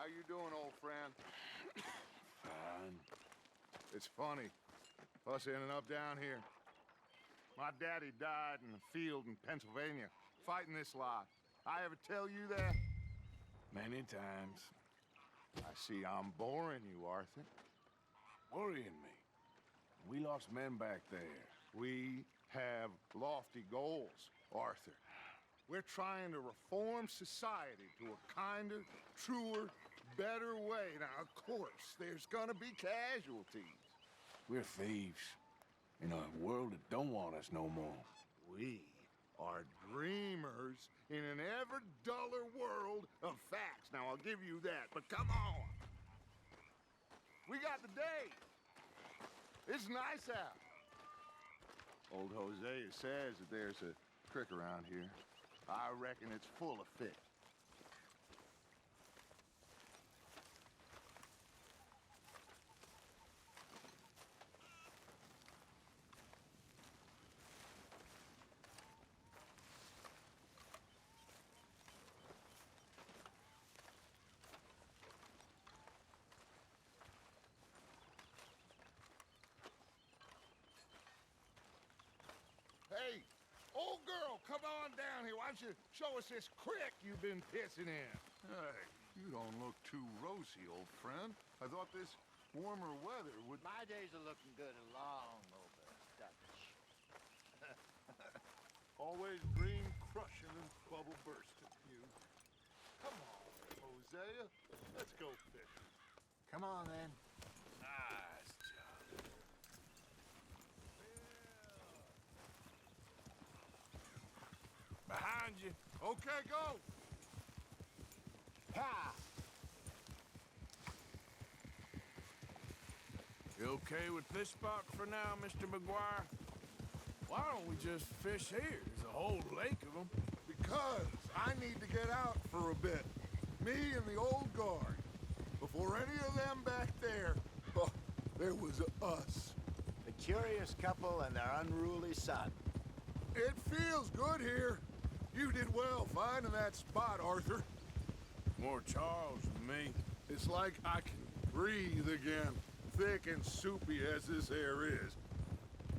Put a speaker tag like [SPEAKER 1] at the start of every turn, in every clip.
[SPEAKER 1] How you doing, old friend?
[SPEAKER 2] Fine.
[SPEAKER 1] It's funny, us ending up down here. My daddy died in the field in Pennsylvania, fighting this lot. I ever tell you that?
[SPEAKER 2] Many times.
[SPEAKER 1] I see I'm boring you, Arthur.
[SPEAKER 2] Worrying me. We lost men back there.
[SPEAKER 1] We have lofty goals, Arthur. We're trying to reform society to a kinder, truer, better way. Now, of course, there's gonna be casualties.
[SPEAKER 2] We're thieves. In a world that don't want us no more.
[SPEAKER 1] We are dreamers in an ever duller world of facts. Now, I'll give you that, but come on. We got the day. It's nice out. Old Hosea says that there's a creek around here. I reckon it's full of fish. Hey, old girl, come on down here. Why don't you show us this creek you've been pissing in?
[SPEAKER 3] Hey, you don't look too rosy, old friend. I thought this warmer weather would...
[SPEAKER 4] My days are looking good along over, Dutch.
[SPEAKER 3] Always dream crushing and bubble bursting, you. Come on, Hosea. Let's go fishing.
[SPEAKER 4] Come on, then.
[SPEAKER 2] Nice job. Behind you.
[SPEAKER 3] Okay, go!
[SPEAKER 4] Ha!
[SPEAKER 2] You okay with this spot for now, Mr. McGuire? Why don't we just fish here? There's a whole lake of them.
[SPEAKER 3] Because I need to get out for a bit. Me and the old guard. Before any of them back there, oh, there was us.
[SPEAKER 4] The curious couple and their unruly son.
[SPEAKER 3] It feels good here. You did well finding that spot, Arthur.
[SPEAKER 2] More Charles than me.
[SPEAKER 3] It's like I can breathe again, thick and soupy as this air is.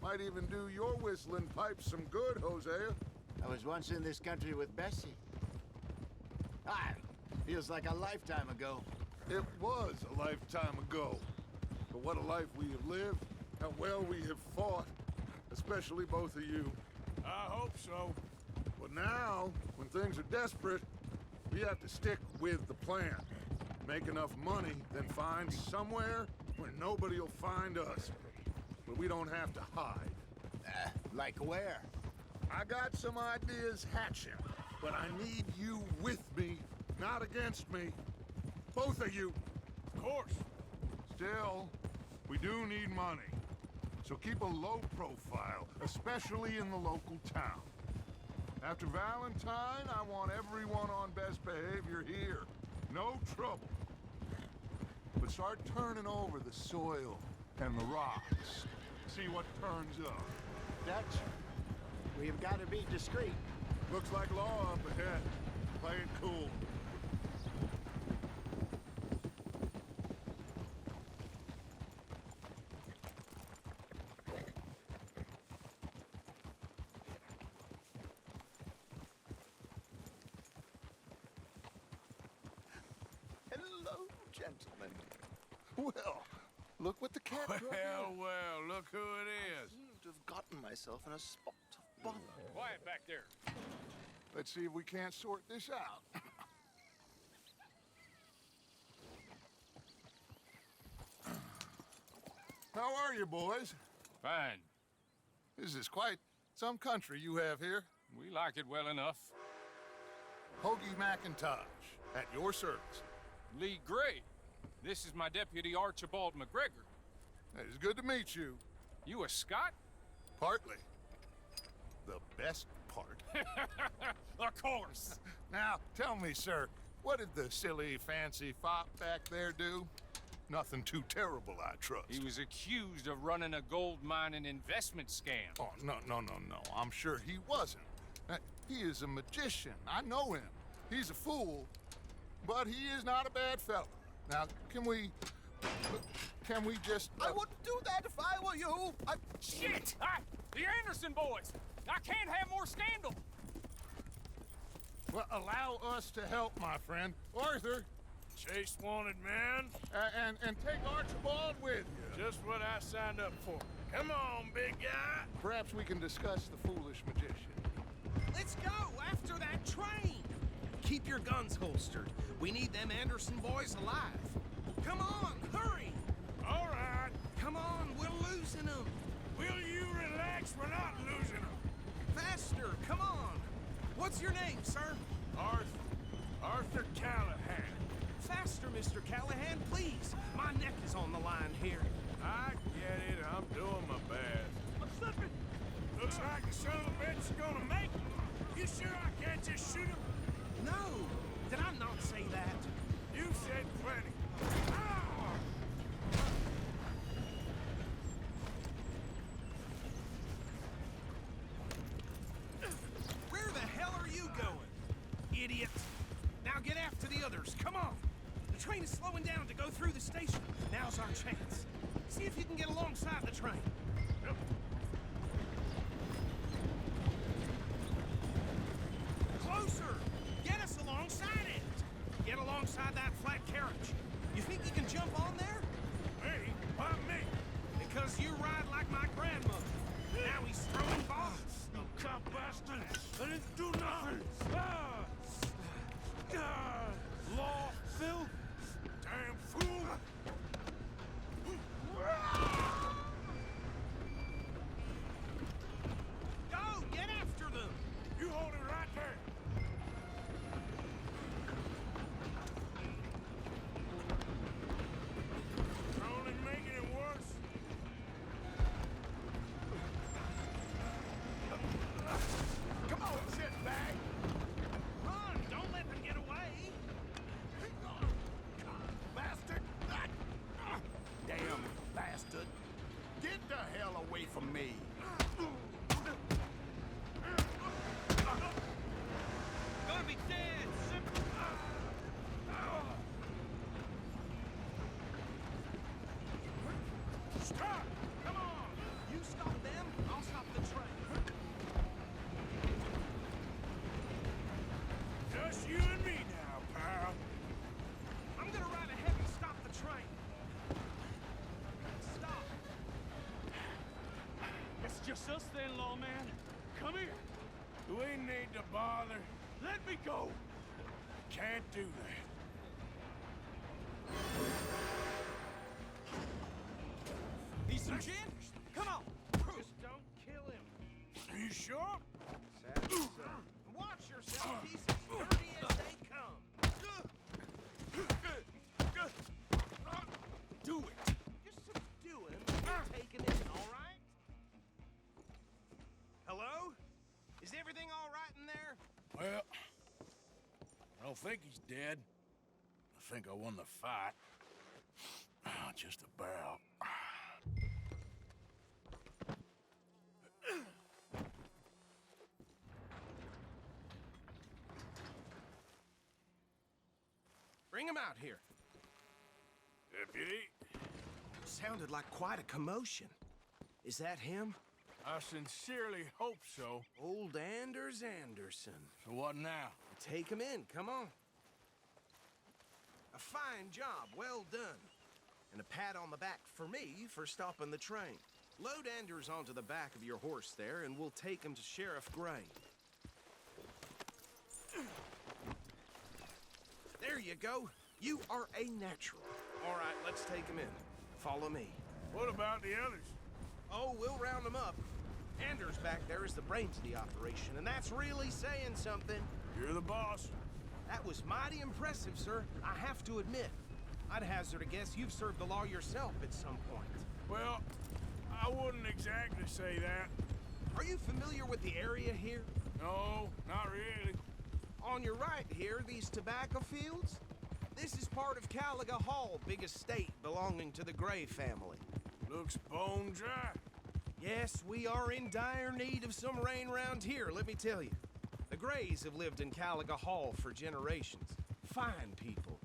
[SPEAKER 3] Might even do your whistling pipes some good, Hosea.
[SPEAKER 4] I was once in this country with Bessie. Ah, feels like a lifetime ago.
[SPEAKER 3] It was a lifetime ago. But what a life we have lived, how well we have fought, especially both of you.
[SPEAKER 2] I hope so.
[SPEAKER 3] But now, when things are desperate, we have to stick with the plan. Make enough money, then find somewhere where nobody will find us. But we don't have to hide.
[SPEAKER 4] Like where?
[SPEAKER 3] I got some ideas hatching, but I need you with me, not against me. Both of you.
[SPEAKER 2] Of course.
[SPEAKER 3] Still, we do need money. So keep a low profile, especially in the local town. After Valentine, I want everyone on best behavior here. No trouble. But start turning over the soil and the rocks. See what turns up.
[SPEAKER 4] Dutch, we've got to be discreet.
[SPEAKER 3] Looks like law up ahead. Play it cool.
[SPEAKER 4] Hello, gentlemen.
[SPEAKER 3] Well, look what the cat brought
[SPEAKER 2] Well,
[SPEAKER 3] in.
[SPEAKER 2] well, look who it is.
[SPEAKER 4] Seem to have gotten myself in a spot of bother.
[SPEAKER 2] Quiet back there.
[SPEAKER 3] Let's see if we can't sort this out. How are you, boys?
[SPEAKER 5] Fine.
[SPEAKER 3] This is quite some country you have here.
[SPEAKER 5] We like it well enough.
[SPEAKER 3] Hoagie McIntosh, at your service.
[SPEAKER 5] Lee Gray. This is my deputy Archibald McGregor.
[SPEAKER 3] It's good to meet you.
[SPEAKER 5] You a Scot?
[SPEAKER 3] Partly. The best part.
[SPEAKER 5] Of course.
[SPEAKER 3] Now, tell me, sir, what did the silly, fancy fop back there do? Nothing too terrible, I trust.
[SPEAKER 5] He was accused of running a gold mining investment scam.
[SPEAKER 3] Oh, no. I'm sure he wasn't. He is a magician. I know him. He's a fool. but he is not a bad fellow. Now, can we just...
[SPEAKER 6] I wouldn't do that if I were you.
[SPEAKER 5] Shit! The Anderson boys! I can't have more scandal!
[SPEAKER 3] Well, allow us to help, my friend. Arthur,
[SPEAKER 2] Chase wanted man.
[SPEAKER 3] and take Archibald with you.
[SPEAKER 2] Just what I signed up for. Come on, big guy.
[SPEAKER 3] Perhaps we can discuss the foolish magician.
[SPEAKER 6] Let's go after that train. Keep your guns holstered. We need them Anderson boys alive. Come on, hurry.
[SPEAKER 2] All right.
[SPEAKER 6] Come on, we're losing them.
[SPEAKER 2] Will you relax? We're not losing them.
[SPEAKER 6] Faster, come on. What's your name, sir?
[SPEAKER 2] Arthur Callahan.
[SPEAKER 6] Faster, Mr. Callahan, please. My neck is on the line here.
[SPEAKER 2] I get it. I'm doing my best.
[SPEAKER 6] I'm slipping.
[SPEAKER 2] Looks like the son of a bitch is gonna make it. You sure I can't just shoot him?
[SPEAKER 6] No, did I not say that?
[SPEAKER 2] You said plenty. Ah!
[SPEAKER 6] Where the hell are you going, idiot? Now get after the others, come on. The train is slowing down to go through the station. Now's our chance. See if you can get alongside the train.
[SPEAKER 2] Yep.
[SPEAKER 6] Closer! Get us alongside it! Get alongside that flat carriage. You think you can jump on there?
[SPEAKER 2] Me? Why me?
[SPEAKER 6] Because you ride like my grandmother. Now he's throwing bombs.
[SPEAKER 2] You cop bastard! I didn't do nothing! Law, Phil? Damn fool!
[SPEAKER 6] Go! Get after them!
[SPEAKER 2] You hold it right there! You're only making it worse.
[SPEAKER 3] Come on, shitbag!
[SPEAKER 6] Run! Don't let them get away!
[SPEAKER 1] Bastard! Damn bastard! Get the hell away from me!
[SPEAKER 6] Gonna be dead!
[SPEAKER 2] Stop! Come on!
[SPEAKER 6] You stop them, I'll stop the train.
[SPEAKER 2] Just you and me now, pal.
[SPEAKER 6] I'm gonna ride ahead and stop the train. Stop.
[SPEAKER 2] It's just us then, lawman. Come here. We need to bother. Let me go. Can't do that.
[SPEAKER 6] Need some gin? Come on. Just don't kill him.
[SPEAKER 2] Are you sure?
[SPEAKER 6] Watch yourself. He's as dirty as they come. Do it. Just subdue him. You're taking it, all right? Hello? Is everything all right in there?
[SPEAKER 2] Well, I don't think he's dead. I think I won the fight. Just about.
[SPEAKER 6] Bring him out here.
[SPEAKER 2] Deputy,
[SPEAKER 6] Sounded like quite a commotion. Is that him?
[SPEAKER 2] I sincerely hope so.
[SPEAKER 6] Old Anders Anderson.
[SPEAKER 2] So what now?
[SPEAKER 6] Take him in, come on. A fine job, well done. And a pat on the back for me for stopping the train. Load Anders onto the back of your horse there, and we'll take him to Sheriff Gray. There you go. You are a natural. All right, let's take him in. Follow me.
[SPEAKER 2] What about the others?
[SPEAKER 6] Oh, we'll round them up. Anders back there is the brains of the operation, and that's really saying something.
[SPEAKER 2] You're the boss.
[SPEAKER 6] That was mighty impressive, sir. I have to admit. I'd hazard a guess you've served the law yourself at some point.
[SPEAKER 2] Well, I wouldn't exactly say that.
[SPEAKER 6] Are you familiar with the area here?
[SPEAKER 2] No, not really.
[SPEAKER 6] On your right here, these tobacco fields? This is part of Caliga Hall, big estate belonging to the Gray family.
[SPEAKER 2] Looks bone dry.
[SPEAKER 6] Yes, we are in dire need of some rain round here, let me tell you. The Grays have lived in Caliga Hall for generations. fine people.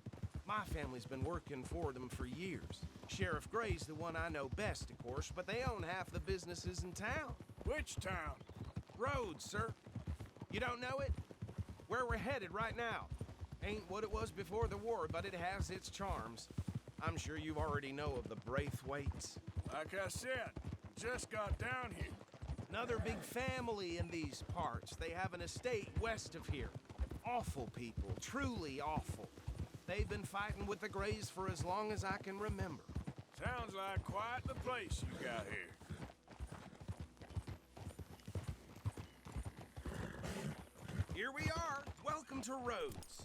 [SPEAKER 6] My family's been working for them for years. Sheriff Gray's the one I know best, of course, but they own half the businesses in town.
[SPEAKER 2] Which town?
[SPEAKER 6] Rhodes, sir. You don't know it? Where we're headed right now. Ain't what it was before the war, but it has its charms. I'm sure you already know of the Braithwaites.
[SPEAKER 2] Like I said, just got down here.
[SPEAKER 6] Another big family in these parts. They have an estate west of here. Awful people, truly awful. They've been fighting with the Grays for as long as I can remember.
[SPEAKER 2] Sounds like quite the place you got here.
[SPEAKER 6] Here we are. Welcome to Rhodes.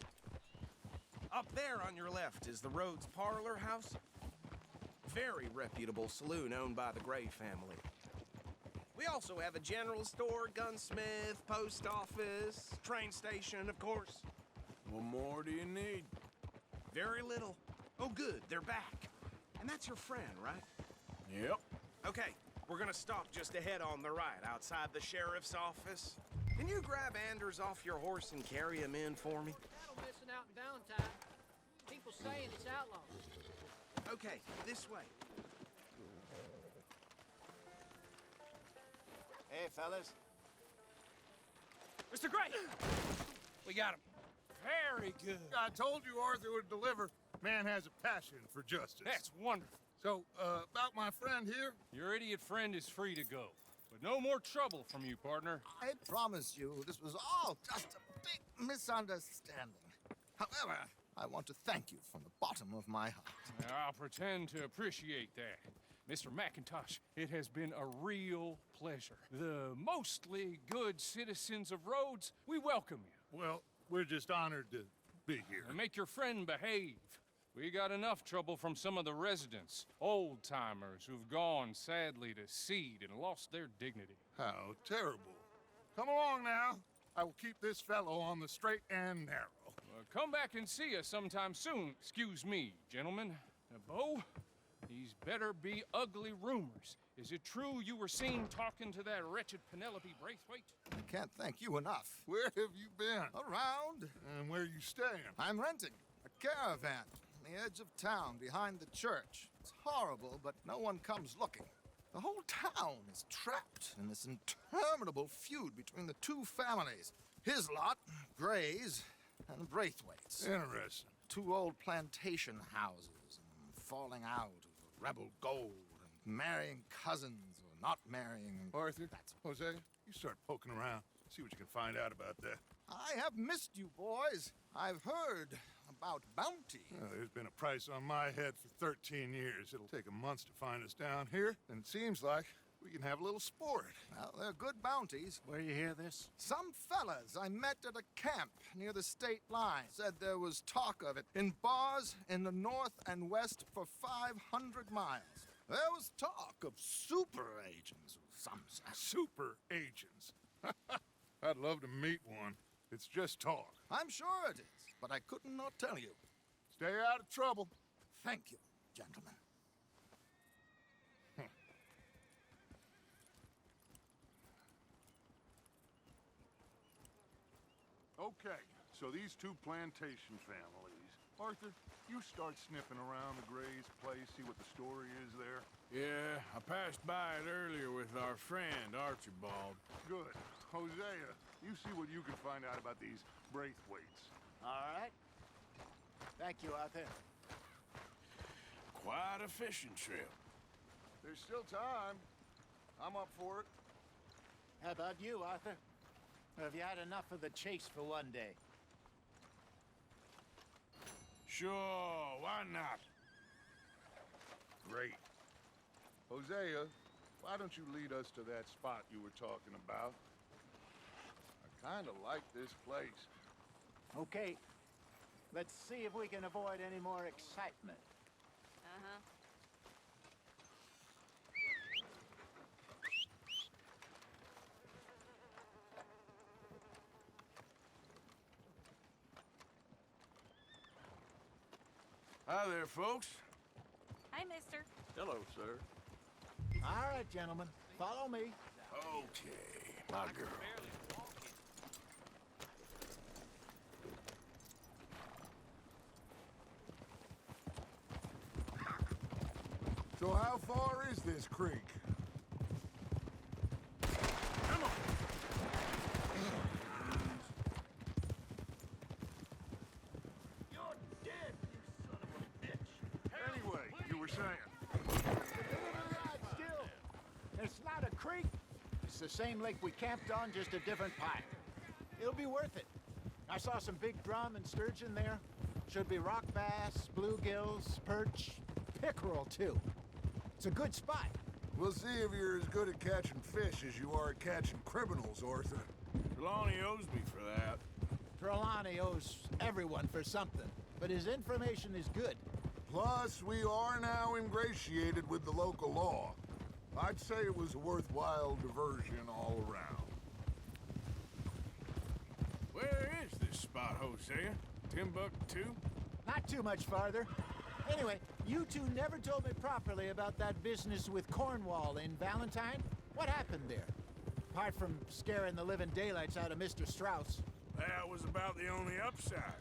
[SPEAKER 6] Up there on your left is the Rhodes Parlor House. Very reputable saloon owned by the Gray family. We also have a general store, gunsmith, post office, train station, of course.
[SPEAKER 2] What more do you need?
[SPEAKER 6] Very little. Oh, good, they're back. And that's your friend, right?
[SPEAKER 2] Yep.
[SPEAKER 6] Okay, we're gonna stop just ahead on the right, outside the sheriff's office. Can you grab Anders off your horse and carry him in for me?
[SPEAKER 7] Cattle missing out in downtime. People saying it's outlawed.
[SPEAKER 6] Okay, this way.
[SPEAKER 4] Hey, fellas.
[SPEAKER 5] Mr. Gray! We got him. Very good.
[SPEAKER 3] I told you Arthur would deliver. Man has a passion for justice.
[SPEAKER 5] That's wonderful.
[SPEAKER 3] So, about my friend here?
[SPEAKER 5] Your idiot friend is free to go. But no more trouble from you, partner.
[SPEAKER 8] I promise you, this was all just a big misunderstanding. However, I want to thank you from the bottom of my heart.
[SPEAKER 5] I'll pretend to appreciate that. Mr. McIntosh, it has been a real pleasure. The mostly good citizens of Rhodes, we welcome you.
[SPEAKER 3] Well, we're just honored to be here.
[SPEAKER 5] And make your friend behave. We got enough trouble from some of the residents, old-timers who've gone, sadly, to seed and lost their dignity.
[SPEAKER 3] How terrible. Come along now. I will keep this fellow on the straight and narrow.
[SPEAKER 5] Come back and see us sometime soon. Excuse me, gentlemen. Bo, these better be ugly rumors. Is it true you were seen talking to that wretched Penelope Braithwaite?
[SPEAKER 8] I can't thank you enough.
[SPEAKER 3] Where have you been?
[SPEAKER 8] Around,
[SPEAKER 3] And where you staying?
[SPEAKER 8] I'm renting a caravan on the edge of town behind the church. It's horrible, but no one comes looking. The whole town is trapped in this interminable feud between the two families. His lot, Gray's, and the Braithwaites.
[SPEAKER 3] Interesting.
[SPEAKER 8] Two old plantation houses, and falling out over rebel gold, and marrying cousins or not marrying.
[SPEAKER 3] Arthur, Jose, you start poking around. See what you can find out about that.
[SPEAKER 8] I have missed you, boys. I've heard about bounty.
[SPEAKER 3] There's been a price on my head for 13 years. It'll take a month to find us down here, and it seems like we can have a little sport.
[SPEAKER 8] Well, they're good bounties.
[SPEAKER 4] Where you hear this?
[SPEAKER 8] Some fellas I met at a camp near the state line said there was talk of it in bars in the north and west for 500 miles. There was talk of super agents of some sort.
[SPEAKER 3] Super agents. I'd love to meet one. It's just talk.
[SPEAKER 8] I'm sure it is, but I could not tell you.
[SPEAKER 3] Stay out of trouble.
[SPEAKER 8] Thank you, gentlemen.
[SPEAKER 3] Okay, so these two plantation families. Arthur, you start sniffing around the Gray's place, see what the story is there.
[SPEAKER 2] Yeah, I passed by it earlier with our friend, Archibald.
[SPEAKER 3] Good. Hosea, you see what you can find out about these Braithwaites.
[SPEAKER 4] All right. Thank you, Arthur.
[SPEAKER 2] Quite a fishing trip.
[SPEAKER 3] There's still time. I'm up for it.
[SPEAKER 4] How about you, Arthur? Or have you had enough of the chase for one day?
[SPEAKER 2] Sure, why not?
[SPEAKER 3] Great. Hosea, why don't you lead us to that spot you were talking about? I kind of like this place.
[SPEAKER 4] Okay. Let's see if we can avoid any more excitement.
[SPEAKER 9] Uh-huh.
[SPEAKER 2] Hi there, folks.
[SPEAKER 9] Hi, mister.
[SPEAKER 3] Hello, sir.
[SPEAKER 4] All right, gentlemen. Follow me.
[SPEAKER 2] Okay, my girl.
[SPEAKER 3] So how far is this creek?
[SPEAKER 2] Come on.
[SPEAKER 1] You're dead, you son of a bitch.
[SPEAKER 3] Anyway, you were saying.
[SPEAKER 4] Still, it's not a creek. It's the same lake we camped on, just a different pipe. It'll be worth it. I saw some big drum and sturgeon there. Should be rock bass, bluegills, perch, pickerel too. It's a good spot.
[SPEAKER 3] We'll see if you're as good at catching fish as you are at catching criminals, Arthur.
[SPEAKER 2] Trelawney owes me for that.
[SPEAKER 4] Trelawney owes everyone for something, but his information is good.
[SPEAKER 3] Plus, we are now ingratiated with the local law. I'd say it was a worthwhile diversion all around.
[SPEAKER 2] Where is this spot, Hosea? Timbuktu?
[SPEAKER 4] Not too much farther. Anyway, you two never told me properly about that business with Cornwall in Valentine. What happened there? Apart from scaring the living daylights out of Mr. Strauss.
[SPEAKER 2] That was about the only upside.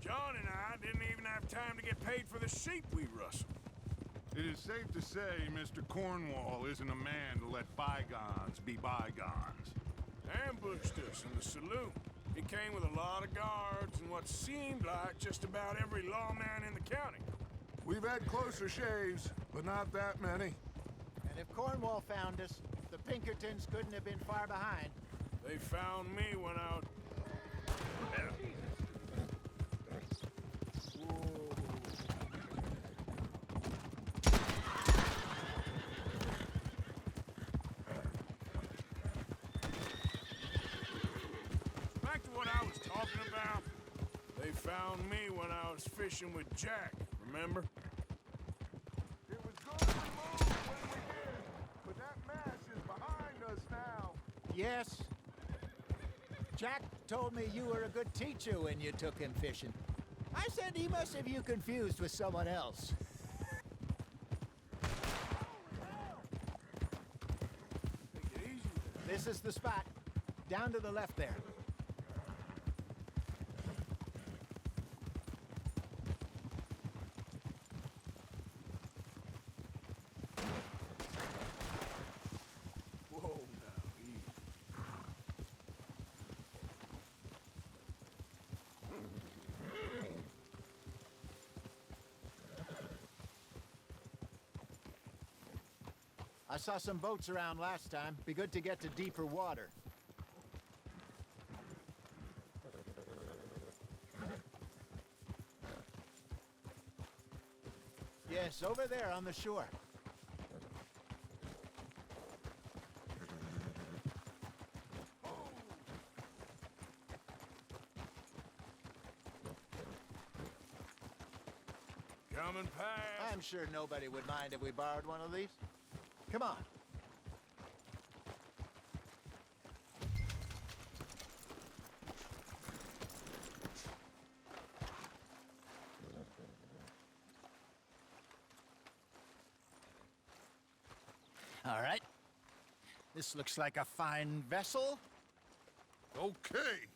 [SPEAKER 2] John and I didn't even have time to get paid for the sheep we rustled.
[SPEAKER 3] It is safe to say Mr. Cornwall isn't a man to let bygones be bygones.
[SPEAKER 2] Ambushed us in the saloon. He came with a lot of guards and what seemed like just about every lawman in the county.
[SPEAKER 3] We've had closer shaves, but not that many.
[SPEAKER 4] And if Cornwall found us, the Pinkertons couldn't have been far behind.
[SPEAKER 2] They found me when I was... Back to what I was talking about. They found me when I was fishing with Jack, remember?
[SPEAKER 3] It was good we moved when we did, but that mess is behind us now.
[SPEAKER 4] Yes. Jack told me you were a good teacher when you took him fishing. I said he must have you confused with someone else.
[SPEAKER 2] Take it easy.
[SPEAKER 4] This is the spot. Down to the left there.
[SPEAKER 2] Whoa, now, easy.
[SPEAKER 4] I saw some boats around last time. Be good to get to deeper water. Yes, over there on the shore.
[SPEAKER 2] Coming past.
[SPEAKER 4] I'm sure nobody would mind if we borrowed one of these. Come on. All right. This looks like a fine vessel.
[SPEAKER 3] Okay.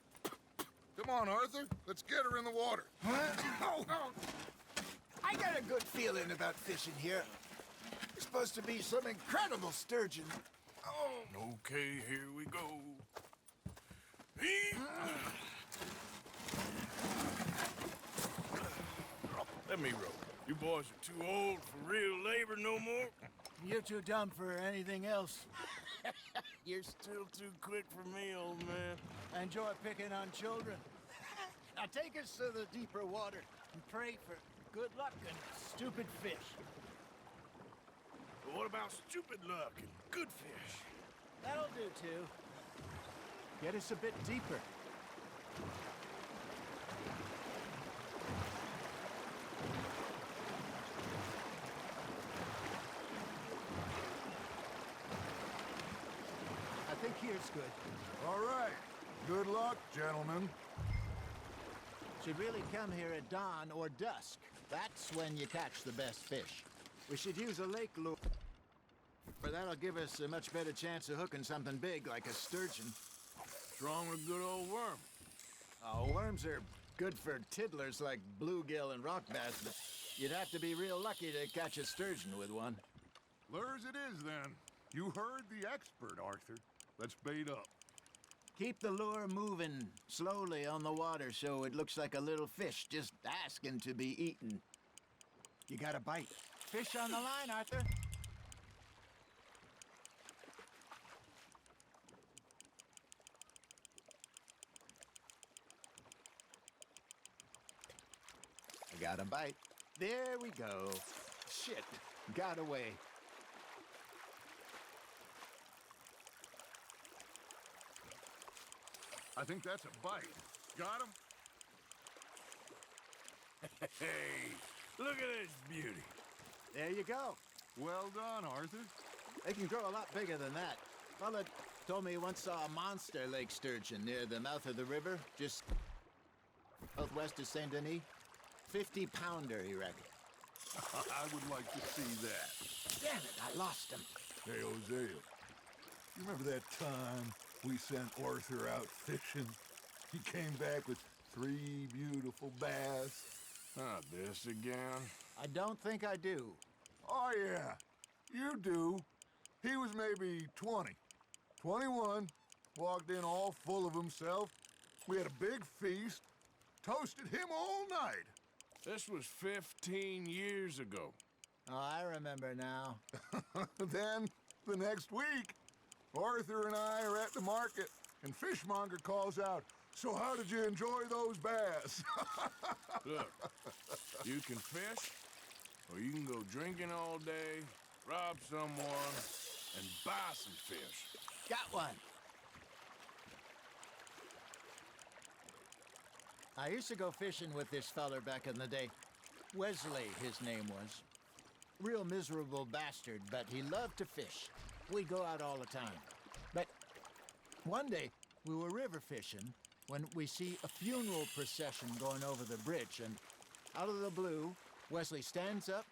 [SPEAKER 3] Come on, Arthur. Let's get her in the water.
[SPEAKER 4] I got a good feeling about fishing here. It's supposed to be some incredible sturgeon.
[SPEAKER 2] Okay, here we go. Let me roll. You boys are too old for real labor no more.
[SPEAKER 4] You're too dumb for anything else.
[SPEAKER 2] You're still too quick for me, old man.
[SPEAKER 4] I enjoy picking on children. Now take us to the deeper water and pray for good luck and stupid fish.
[SPEAKER 2] But what about stupid luck and good fish?
[SPEAKER 4] That'll do, too. Get us a bit deeper. I think here's good.
[SPEAKER 3] All right. Good luck, gentlemen.
[SPEAKER 4] Should really come here at dawn or dusk. That's when you catch the best fish. We should use a lake lure. For that'll give us a much better chance of hooking something big like a sturgeon.
[SPEAKER 2] What's wrong with a good old worm?
[SPEAKER 4] Oh, worms are good for tiddlers like bluegill and rock bass, but you'd have to be real lucky to catch a sturgeon with one.
[SPEAKER 3] Lures it is, then. You heard the expert, Arthur. Let's bait up.
[SPEAKER 4] Keep the lure moving slowly on the water so it looks like a little fish just asking to be eaten. You got a bite. Fish on the line, Arthur. I got a bite. There we go. Shit, got away.
[SPEAKER 3] I think that's a bite. Got him?
[SPEAKER 2] Hey, look at this beauty.
[SPEAKER 4] There you go.
[SPEAKER 3] Well done, Arthur.
[SPEAKER 4] They can grow a lot bigger than that. Fella told me he once saw a monster lake sturgeon near the mouth of the river, just southwest of Saint Denis. 50-pounder, he reckoned.
[SPEAKER 3] I would like to see that.
[SPEAKER 4] Damn it, I lost him.
[SPEAKER 10] Hey, Hosea, you remember that time we sent Arthur out fishing? He came back with 3 beautiful bass.
[SPEAKER 2] Not this again.
[SPEAKER 4] I don't think I do.
[SPEAKER 10] Oh, yeah, you do. He was maybe 20, 21, walked in all full of himself. We had a big feast, toasted him all night.
[SPEAKER 2] This was 15 years ago.
[SPEAKER 4] Oh, I remember now.
[SPEAKER 10] Then, the next week, Arthur and I are at the market, and Fishmonger calls out, "So how did you enjoy those bass?"
[SPEAKER 2] Look, you can fish, or you can go drinking all day, rob someone, and buy some fish.
[SPEAKER 4] Got one. I used to go fishing with this feller back in the day. Wesley, his name was. Real miserable bastard, but he loved to fish. We'd go out all the time. But one day, we were river fishing when we see a funeral procession going over the bridge, and out of the blue, Wesley stands up,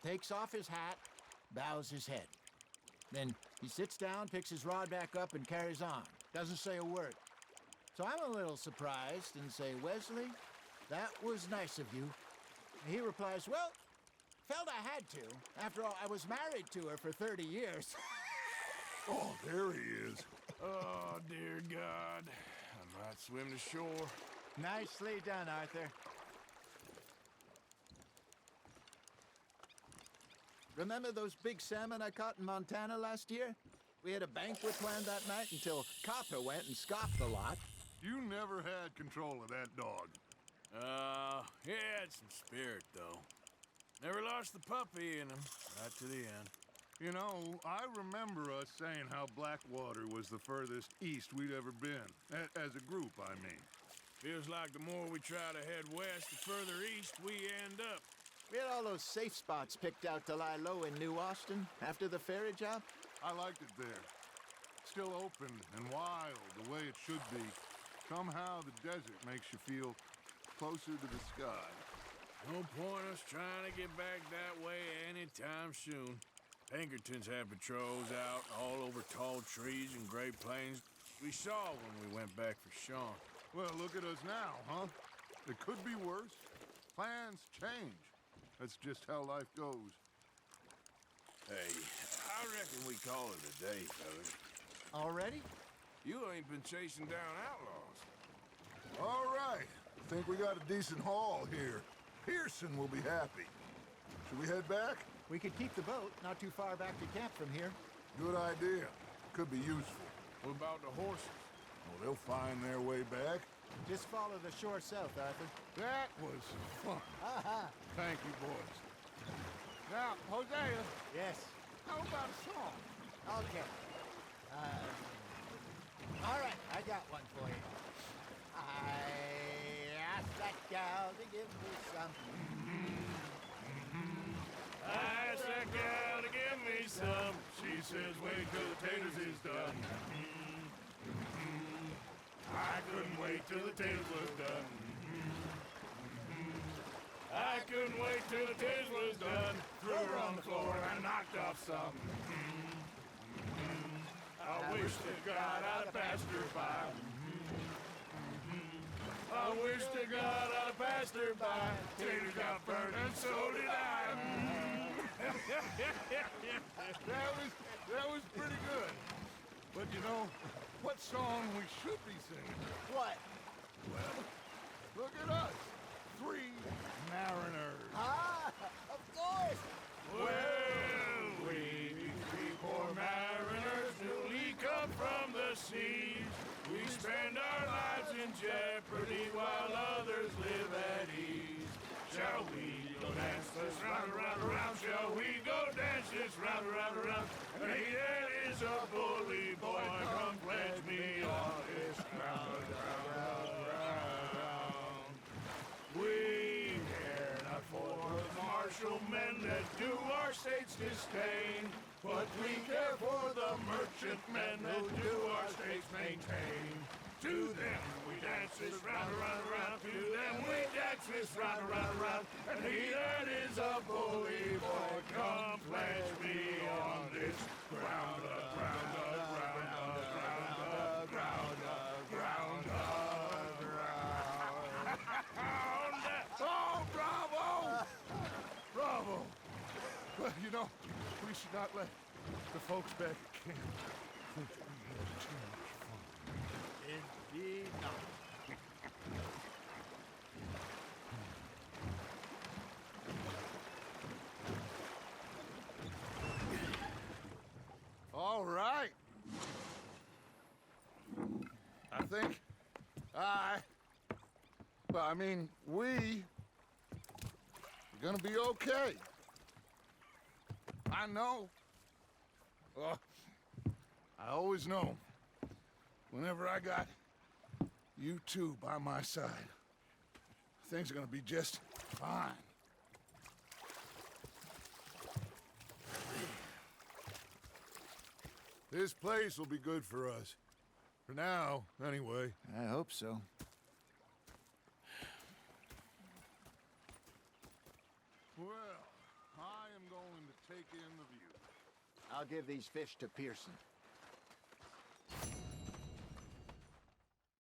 [SPEAKER 4] takes off his hat, bows his head. Then he sits down, picks his rod back up, and carries on. Doesn't say a word. So I'm a little surprised and say, "Wesley, that was nice of you." And he replies, "Well, felt I had to. After all, I was married to her for 30 years.
[SPEAKER 10] Oh, there he is.
[SPEAKER 2] Oh, dear God. I might swim to shore.
[SPEAKER 4] Nicely done, Arthur. Remember those big salmon I caught in Montana last year? We had a banquet planned that night until Copper went and scoffed the lot.
[SPEAKER 3] You never had control of that dog.
[SPEAKER 2] He had some spirit, though. Never lost the puppy in him, right to the end.
[SPEAKER 3] You know, I remember us saying how Blackwater was the furthest east we'd ever been. As a group, I mean.
[SPEAKER 2] Feels like the more we try to head west, the further east we end up.
[SPEAKER 4] We had all those safe spots picked out to lie low in New Austin after the ferry job.
[SPEAKER 3] I liked it there. Still open and wild, the way it should be. Somehow the desert makes you feel closer to the sky.
[SPEAKER 2] No point us trying to get back that way anytime soon. Pinkertons had patrols out all over tall trees and Great Plains. We saw when we went back for Sean.
[SPEAKER 3] Well, look at us now, huh? It could be worse. Plans change. That's just how life goes.
[SPEAKER 2] Hey, I reckon we call it a day, fellas.
[SPEAKER 4] Already?
[SPEAKER 2] You ain't been chasing down outlaws.
[SPEAKER 10] All right. I think we got a decent haul here. Pearson will be happy. Should we head back?
[SPEAKER 4] We could keep the boat not too far back to camp from here.
[SPEAKER 10] Good idea. Could be useful.
[SPEAKER 2] What about the horses?
[SPEAKER 10] Well, they'll find their way back.
[SPEAKER 4] Just follow the shore south, Arthur.
[SPEAKER 3] That was fun. Thank you, boys. Now, Hosea,
[SPEAKER 4] Yes.
[SPEAKER 3] how about a song?
[SPEAKER 4] Okay. All right, I got one for you. I asked that gal to give me some.
[SPEAKER 2] I asked that gal to give me some. She says, wait till the taters is done. I couldn't wait till the taters was done. I couldn't wait till the taters was done. Threw her on the floor and I knocked off some. I wish to God I'd have passed her by. I wish to God I'd have passed her by. Taters got burned and so did I.
[SPEAKER 3] That was pretty good. But you know, what song we should be singing?
[SPEAKER 4] What?
[SPEAKER 3] Well, look at us. 3 mariners.
[SPEAKER 4] Ah, of course.
[SPEAKER 2] Well, we 3 poor mariners newly come from the seas. We spend our lives in jeopardy while others live at ease. Shall we go dance this round, around, around? Shall we go dance this round, around, around? Hey, that is a bully boy. Come pledge me on this ground, round, round. We care not for the martial men that do our states disdain, but we care for the merchant men who do our states maintain. To them we dance this round, around, around. To them we dance this round, around, around. And he that is a bully boy, come pledge me on this ground, ground, ground, ground, ground, ground, ground.
[SPEAKER 3] Oh, bravo! Bravo! Well, you know, we should not let the folks back at camp think that we had too much fun.
[SPEAKER 4] Indeed not.
[SPEAKER 3] All right. I think we're gonna be okay. I know. I always know. Whenever I got you two by my side, things are gonna be just fine. This place will be good for us. For now, anyway.
[SPEAKER 4] I hope so.
[SPEAKER 3] Well, I am going to take in the view.
[SPEAKER 4] I'll give these fish to Pearson.